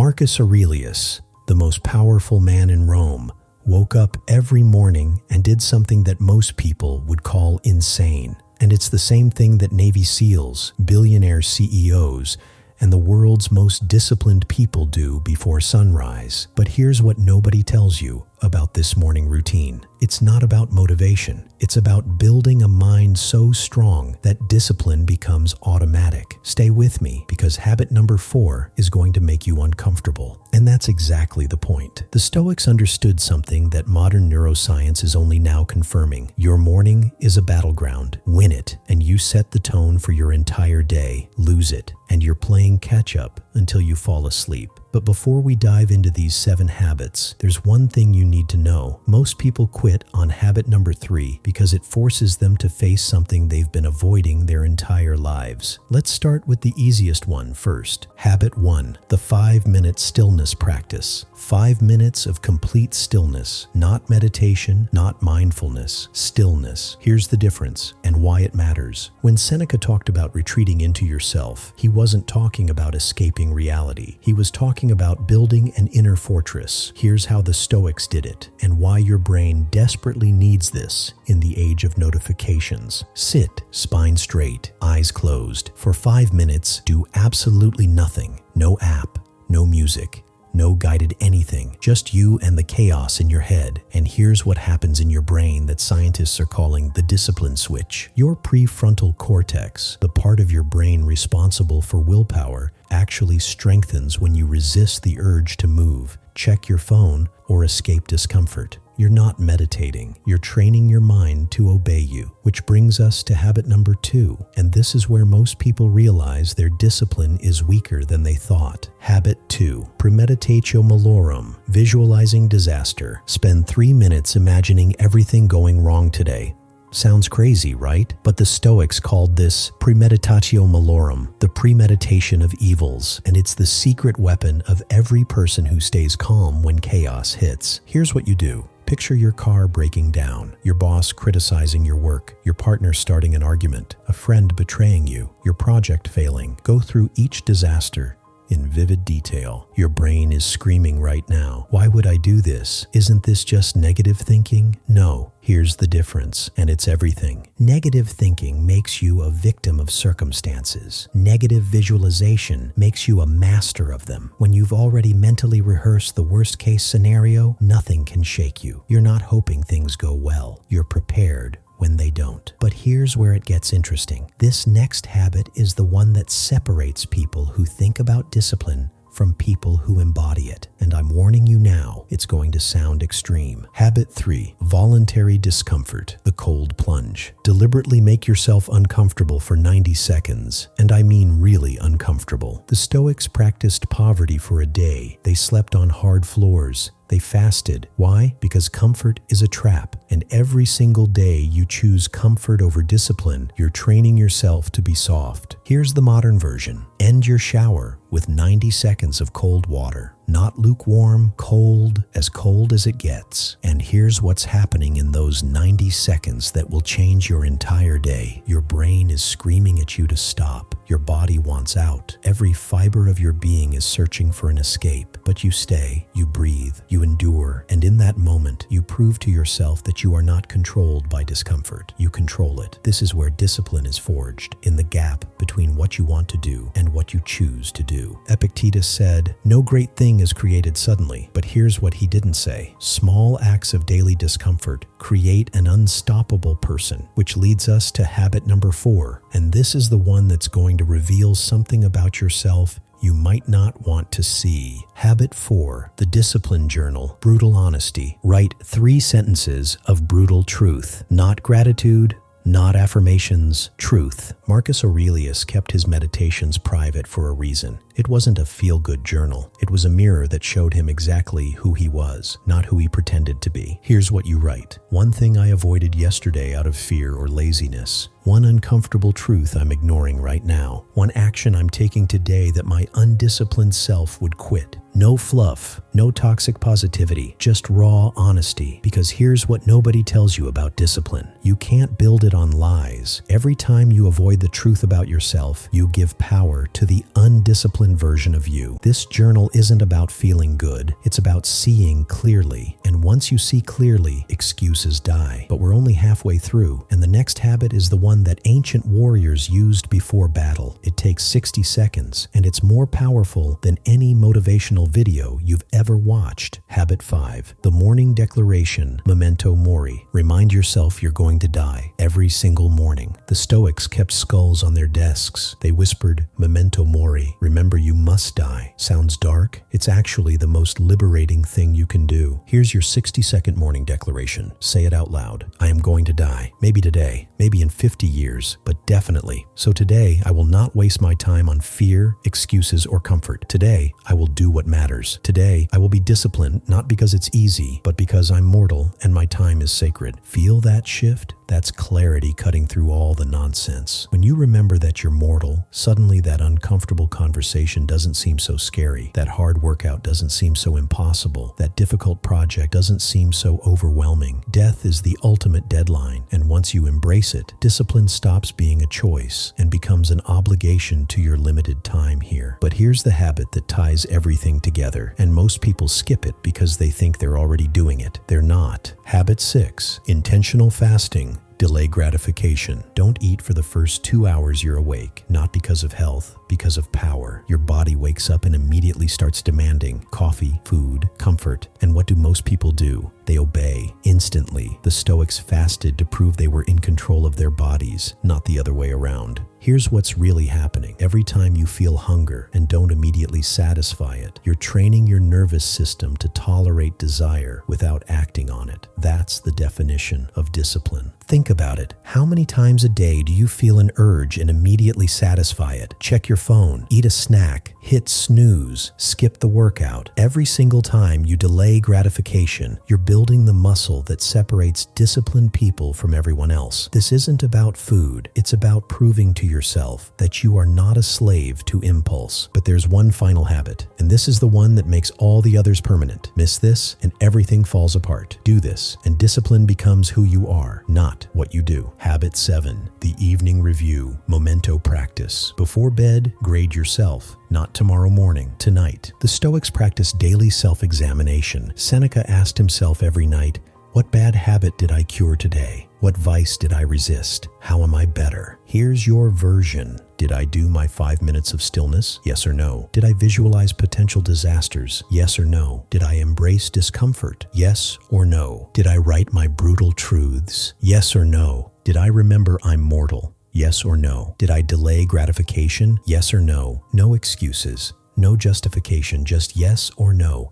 Marcus Aurelius, the most powerful man in Rome, woke up every morning and did something that most people would call insane. And it's the same thing that Navy SEALs, billionaire CEOs, and the world's most disciplined people do before sunrise. But here's what nobody tells you about this morning routine. It's not about motivation. It's about building a mind so strong that discipline becomes automatic. Stay with me, because habit number 4 is going to make you uncomfortable. And that's exactly the point. The Stoics understood something that modern neuroscience is only now confirming. Your morning is a battleground. Win it, and you set the tone for your entire day. Lose it, and you're playing catch up until you fall asleep. But before we dive into these 7 habits, there's one thing you need to know. Most people quit on habit number 3 because it forces them to face something they've been avoiding their entire lives. Let's start with the easiest one first. Habit 1, the 5-minute stillness practice. 5 minutes of complete stillness, not meditation, not mindfulness, stillness. Here's the difference and why it matters. When Seneca talked about retreating into yourself, he wasn't talking about escaping reality. He was talking about building an inner fortress. Here's how the Stoics did it, and why your brain desperately needs this in the age of notifications. Sit, spine straight, eyes closed. For 5 minutes, do absolutely nothing. No app, no music, no guided anything, just you and the chaos in your head. And here's what happens in your brain that scientists are calling the discipline switch. Your prefrontal cortex, the part of your brain responsible for willpower, actually strengthens when you resist the urge to move, check your phone, or escape discomfort. You're not meditating. You're training your mind to obey you, which brings us to habit number 2. And this is where most people realize their discipline is weaker than they thought. Habit 2, Premeditatio Malorum, visualizing disaster. Spend 3 minutes imagining everything going wrong today. Sounds crazy, right? But the Stoics called this Premeditatio Malorum, the premeditation of evils, and it's the secret weapon of every person who stays calm when chaos hits. Here's what you do. Picture your car breaking down, your boss criticizing your work, your partner starting an argument, a friend betraying you, your project failing. Go through each disaster in vivid detail. Your brain is screaming right now. Why would I do this? Isn't this just negative thinking? No. Here's the difference, and it's everything. Negative thinking makes you a victim of circumstances. Negative visualization makes you a master of them. When you've already mentally rehearsed the worst-case scenario, nothing can shake you. You're not hoping things go well. You're prepared when they don't. But here's where it gets interesting. This next habit is the one that separates people who think about discipline from people who embody it. And I'm warning you now, it's going to sound extreme. Habit 3, voluntary discomfort, the cold plunge. Deliberately make yourself uncomfortable for 90 seconds, and I mean really uncomfortable. The Stoics practiced poverty for a day. They slept on hard floors. They fasted. Why? Because comfort is a trap, and every single day you choose comfort over discipline, you're training yourself to be soft. Here's the modern version. End your shower with 90 seconds of cold water. Not lukewarm, cold as it gets. And here's what's happening in those 90 seconds that will change your entire day. Your brain is screaming at you to stop. Your body wants out. Every fiber of your being is searching for an escape. But you stay, you breathe, you endure, and in that moment, you prove to yourself that you are not controlled by discomfort. You control it. This is where discipline is forged, in the gap between what you want to do and what you choose to do. Epictetus said, "No great thing is created suddenly," but here's what he didn't say. Small acts of daily discomfort create an unstoppable person, which leads us to habit number 4. And this is the one that's going to reveal something about yourself you might not want to see. Habit 4, the discipline journal, brutal honesty. Write 3 sentences of brutal truth, not gratitude, not affirmations, truth. Marcus Aurelius kept his meditations private for a reason. It wasn't a feel-good journal. It was a mirror that showed him exactly who he was, not who he pretended to be. Here's what you write. One thing I avoided yesterday out of fear or laziness. One uncomfortable truth I'm ignoring right now. One action I'm taking today that my undisciplined self would quit. No fluff, no toxic positivity, just raw honesty. Because here's what nobody tells you about discipline. You can't build it on lies. Every time you avoid the truth about yourself, you give power to the undisciplined disciplined version of you. This journal isn't about feeling good, it's about seeing clearly. And once you see clearly, excuses die. But we're only halfway through, and the next habit is the one that ancient warriors used before battle. It takes 60 seconds, and it's more powerful than any motivational video you've ever watched. Habit 5. The morning declaration, Memento Mori. Remind yourself you're going to die every single morning. The Stoics kept skulls on their desks. They whispered, Memento Mori. Remember, you must die. Sounds dark? It's actually the most liberating thing you can do. Here's your 60-second morning declaration. Say it out loud. I am going to die. Maybe today, maybe in 50 years, but definitely. So today, I will not waste my time on fear, excuses, or comfort. Today, I will do what matters. Today, I will be disciplined, not because it's easy, but because I'm mortal and my time is sacred. Feel that shift? That's clarity cutting through all the nonsense. When you remember that you're mortal, suddenly that uncomfortable conversation doesn't seem so scary. That hard workout doesn't seem so impossible. That difficult project doesn't seem so overwhelming. Death is the ultimate deadline, and once you embrace it, discipline stops being a choice and becomes an obligation to your limited time here. But here's the habit that ties everything together, and most people skip it because they think they're already doing it. They're not. Habit 6. Intentional fasting. Delay gratification. Don't eat for the first 2 hours you're awake, not because of health, because of power. Your body wakes up and immediately starts demanding coffee, food, comfort. And what do most people do? They obey instantly. The Stoics fasted to prove they were in control of their bodies, not the other way around. Here's what's really happening. Every time you feel hunger and don't immediately satisfy it, you're training your nervous system to tolerate desire without acting on it. That's the definition of discipline. Think about it. How many times a day do you feel an urge and immediately satisfy it? Check your phone, eat a snack, hit snooze, skip the workout. Every single time you delay gratification, you're building the muscle that separates disciplined people from everyone else. This isn't about food. It's about proving to yourself that you are not a slave to impulse. But there's one final habit, and this is the one that makes all the others permanent. Miss this, and everything falls apart. Do this, and discipline becomes who you are, not what you do. Habit 7. The evening review, Memento practice. Before bed, grade yourself. Not tomorrow morning, tonight. The Stoics practice daily self-examination. Seneca asked himself every night, what bad habit did I cure today? What vice did I resist? How am I better? Here's your version. Did I do my 5 minutes of stillness? Yes or no? Did I visualize potential disasters? Yes or no? Did I embrace discomfort? Yes or no? Did I write my brutal truths? Yes or no? Did I remember I'm mortal? Yes or no? Did I delay gratification? Yes or no? No excuses, no justification, just yes or no.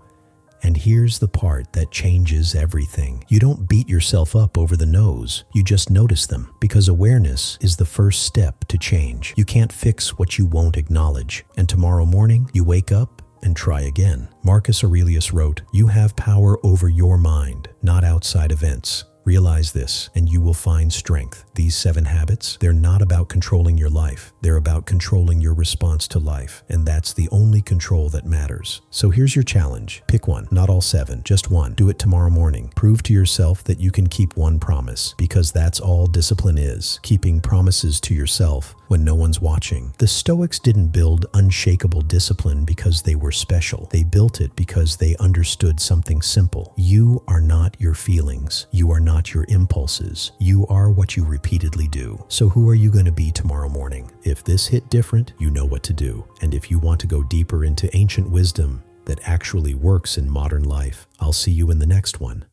And here's the part that changes everything. You don't beat yourself up over the no's. You just notice them, because awareness is the first step to change. You can't fix what you won't acknowledge. And tomorrow morning, you wake up and try again. Marcus Aurelius wrote, "You have power over your mind, not outside events." Realize this, and you will find strength. These 7 habits, they're not about controlling your life. They're about controlling your response to life, and that's the only control that matters. So here's your challenge. Pick one, not all 7, just one. Do it tomorrow morning. Prove to yourself that you can keep one promise, because that's all discipline is, keeping promises to yourself when no one's watching. The Stoics didn't build unshakable discipline because they were special. They built it because they understood something simple. You are not your feelings. You are not your impulses. You are what you repeatedly do. So who are you going to be tomorrow morning? If this hit different, you know what to do. And if you want to go deeper into ancient wisdom that actually works in modern life, I'll see you in the next one.